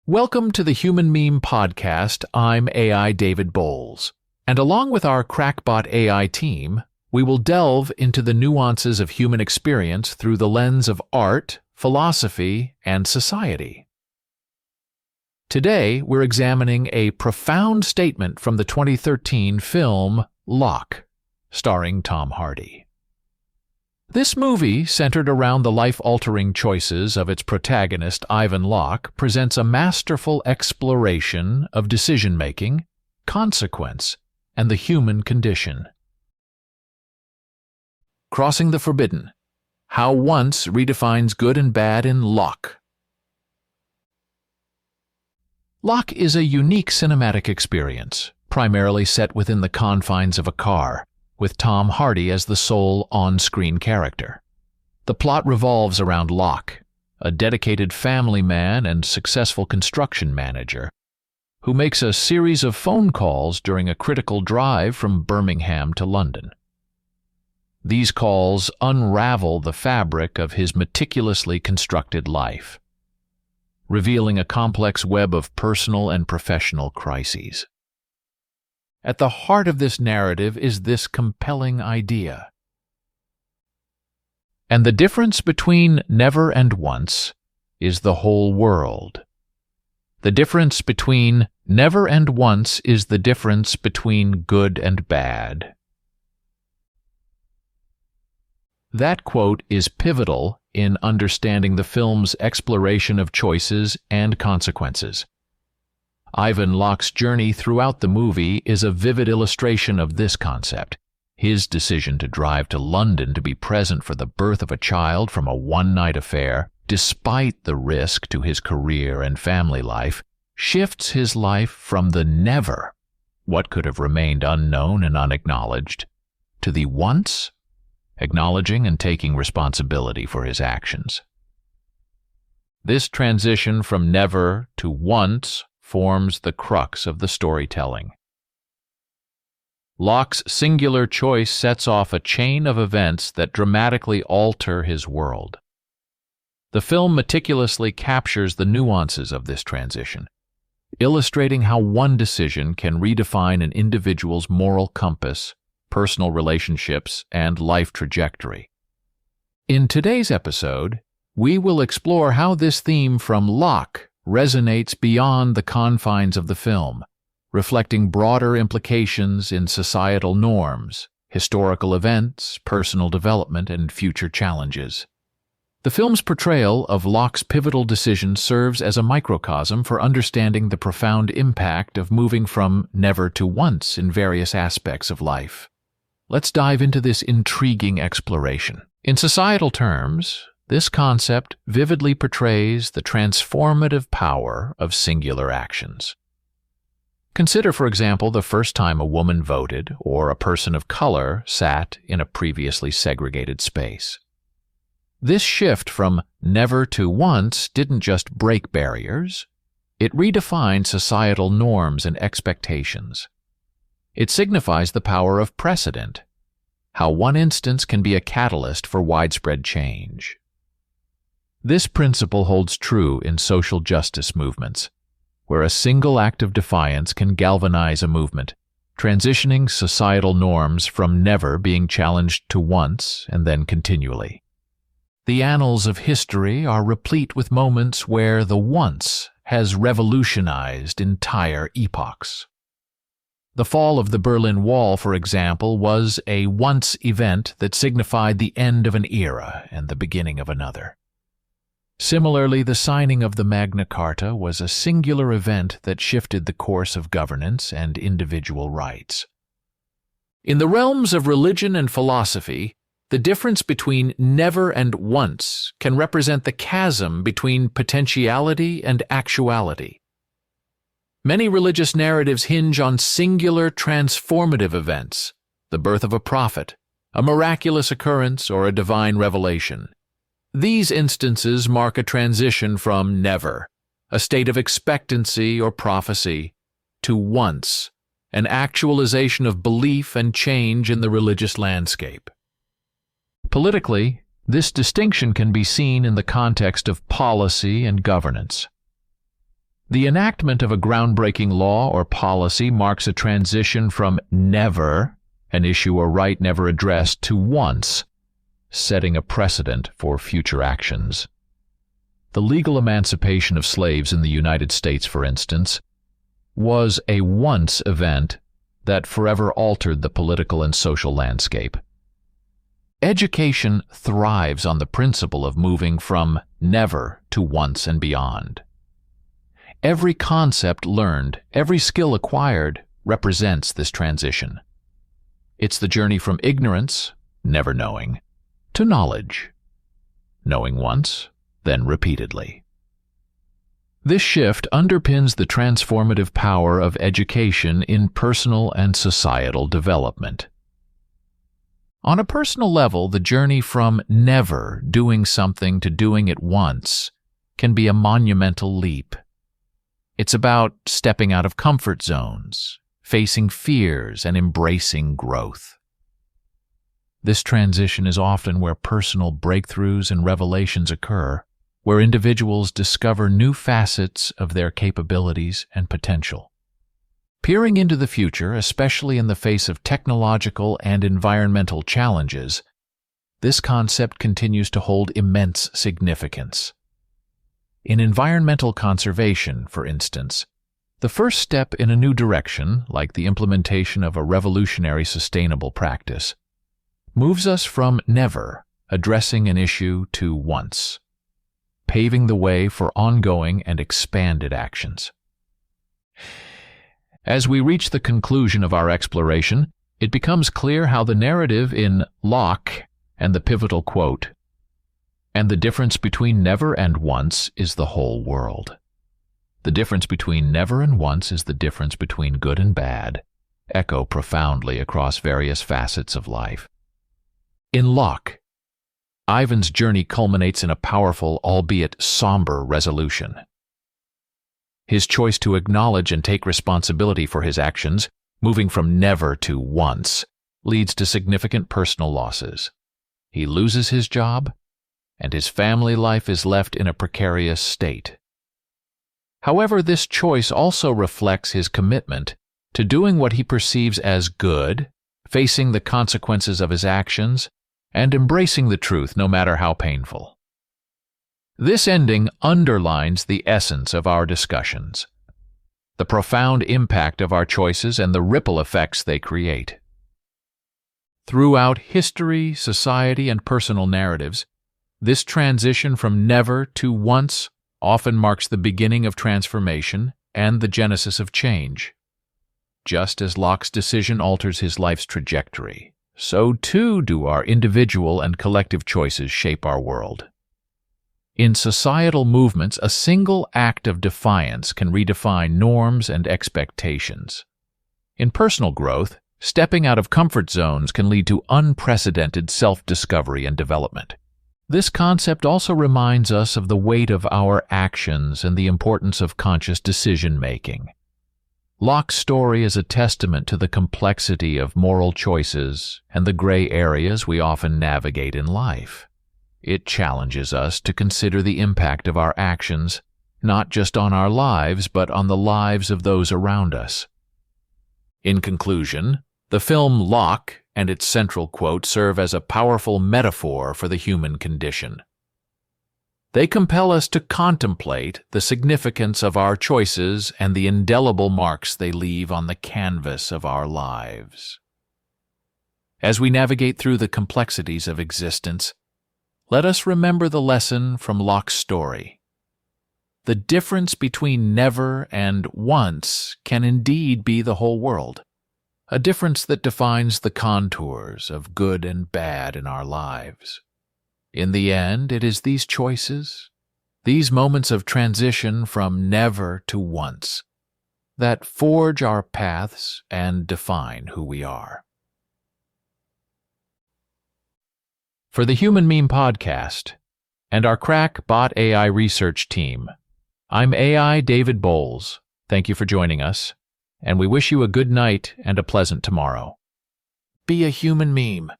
Welcome to the Human Meme Podcast. I'm AI David Boles, and along with our Crackbot AI team, we will delve into the nuances of human experience through the lens of art, philosophy, and society. Today, we're examining a profound statement from the 2013 film Locke, starring Tom Hardy. This movie, centered around the life-altering choices of its protagonist, Ivan Locke, presents a masterful exploration of decision-making, consequence, and the human condition. Crossing the Forbidden: How Once Redefines Good and Bad in Locke. Locke is a unique cinematic experience, primarily set within the confines of a car, with Tom Hardy as the sole on-screen character. The plot revolves around Locke, a dedicated family man and successful construction manager, who makes a series of phone calls during a critical drive from Birmingham to London. These calls unravel the fabric of his meticulously constructed life, revealing a complex web of personal and professional crises. At the heart of this narrative is this compelling idea. And the difference between never and once is the whole world. The difference between never and once is the difference between good and bad. That quote is pivotal in understanding the film's exploration of choices and consequences. Ivan Locke's journey throughout the movie is a vivid illustration of this concept. His decision to drive to London to be present for the birth of a child from a one-night affair, despite the risk to his career and family life, shifts his life from the never, what could have remained unknown and unacknowledged, to the once, acknowledging and taking responsibility for his actions. This transition from never to once forms the crux of the storytelling. Locke's singular choice sets off a chain of events that dramatically alter his world. The film meticulously captures the nuances of this transition, illustrating how one decision can redefine an individual's moral compass, personal relationships, and life trajectory. In today's episode, we will explore how this theme from Locke resonates beyond the confines of the film, reflecting broader implications in societal norms, historical events, personal development, and future challenges. The film's portrayal of Locke's pivotal decision serves as a microcosm for understanding the profound impact of moving from never to once in various aspects of life. Let's dive into this intriguing exploration. In societal terms, this concept vividly portrays the transformative power of singular actions. Consider, for example, the first time a woman voted or a person of color sat in a previously segregated space. This shift from never to once didn't just break barriers, it redefined societal norms and expectations. It signifies the power of precedent, how one instance can be a catalyst for widespread change. This principle holds true in social justice movements, where a single act of defiance can galvanize a movement, transitioning societal norms from never being challenged to once and then continually. The annals of history are replete with moments where the once has revolutionized entire epochs. The fall of the Berlin Wall, for example, was a once event that signified the end of an era and the beginning of another. Similarly, the signing of the Magna Carta was a singular event that shifted the course of governance and individual rights. In the realms of religion and philosophy, the difference between never and once can represent the chasm between potentiality and actuality. Many religious narratives hinge on singular transformative events, the birth of a prophet, a miraculous occurrence, or a divine revelation. These instances mark a transition from never, a state of expectancy or prophecy, to once, an actualization of belief and change in the religious landscape. Politically, this distinction can be seen in the context of policy and governance. The enactment of a groundbreaking law or policy marks a transition from never, an issue or right never addressed, to once, setting a precedent for future actions. The legal emancipation of slaves in the United States, for instance, was a once event that forever altered the political and social landscape. Education thrives on the principle of moving from never to once and beyond. Every concept learned, every skill acquired, represents this transition. It's the journey from ignorance, never knowing, to knowledge, knowing once, then repeatedly. This shift underpins the transformative power of education in personal and societal development. On a personal level, the journey from never doing something to doing it once can be a monumental leap. It's about stepping out of comfort zones, facing fears, and embracing growth. This transition is often where personal breakthroughs and revelations occur, where individuals discover new facets of their capabilities and potential. Peering into the future, especially in the face of technological and environmental challenges, this concept continues to hold immense significance. In environmental conservation, for instance, the first step in a new direction, like the implementation of a revolutionary sustainable practice, moves us from never addressing an issue to once, paving the way for ongoing and expanded actions. As we reach the conclusion of our exploration, it becomes clear how the narrative in Locke and the pivotal quote, "And the difference between never and once is the whole world." The difference between never and once is the difference between good and bad, echo profoundly across various facets of life. In Locke, Ivan's journey culminates in a powerful, albeit somber, resolution. His choice to acknowledge and take responsibility for his actions, moving from never to once, leads to significant personal losses. He loses his job, and his family life is left in a precarious state. However, this choice also reflects his commitment to doing what he perceives as good, facing the consequences of his actions, and embracing the truth no matter how painful. This ending underlines the essence of our discussions, the profound impact of our choices and the ripple effects they create. Throughout history, society, and personal narratives, this transition from never to once often marks the beginning of transformation and the genesis of change. Just as Locke's decision alters his life's trajectory, so too do our individual and collective choices shape our world. In societal movements, a single act of defiance can redefine norms and expectations. In personal growth, stepping out of comfort zones can lead to unprecedented self-discovery and development. This concept also reminds us of the weight of our actions and the importance of conscious decision-making. Locke's story is a testament to the complexity of moral choices and the gray areas we often navigate in life. It challenges us to consider the impact of our actions, not just on our lives, but on the lives of those around us. In conclusion, the film Locke and its central quote serve as a powerful metaphor for the human condition. They compel us to contemplate the significance of our choices and the indelible marks they leave on the canvas of our lives. As we navigate through the complexities of existence, let us remember the lesson from Locke's story. The difference between never and once can indeed be the whole world, a difference that defines the contours of good and bad in our lives. In the end, it is these choices, these moments of transition from never to once, that forge our paths and define who we are. For the Human Meme Podcast and our Crack Bot AI research team, I'm AI David Boles. Thank you for joining us, and we wish you a good night and a pleasant tomorrow. Be a human meme.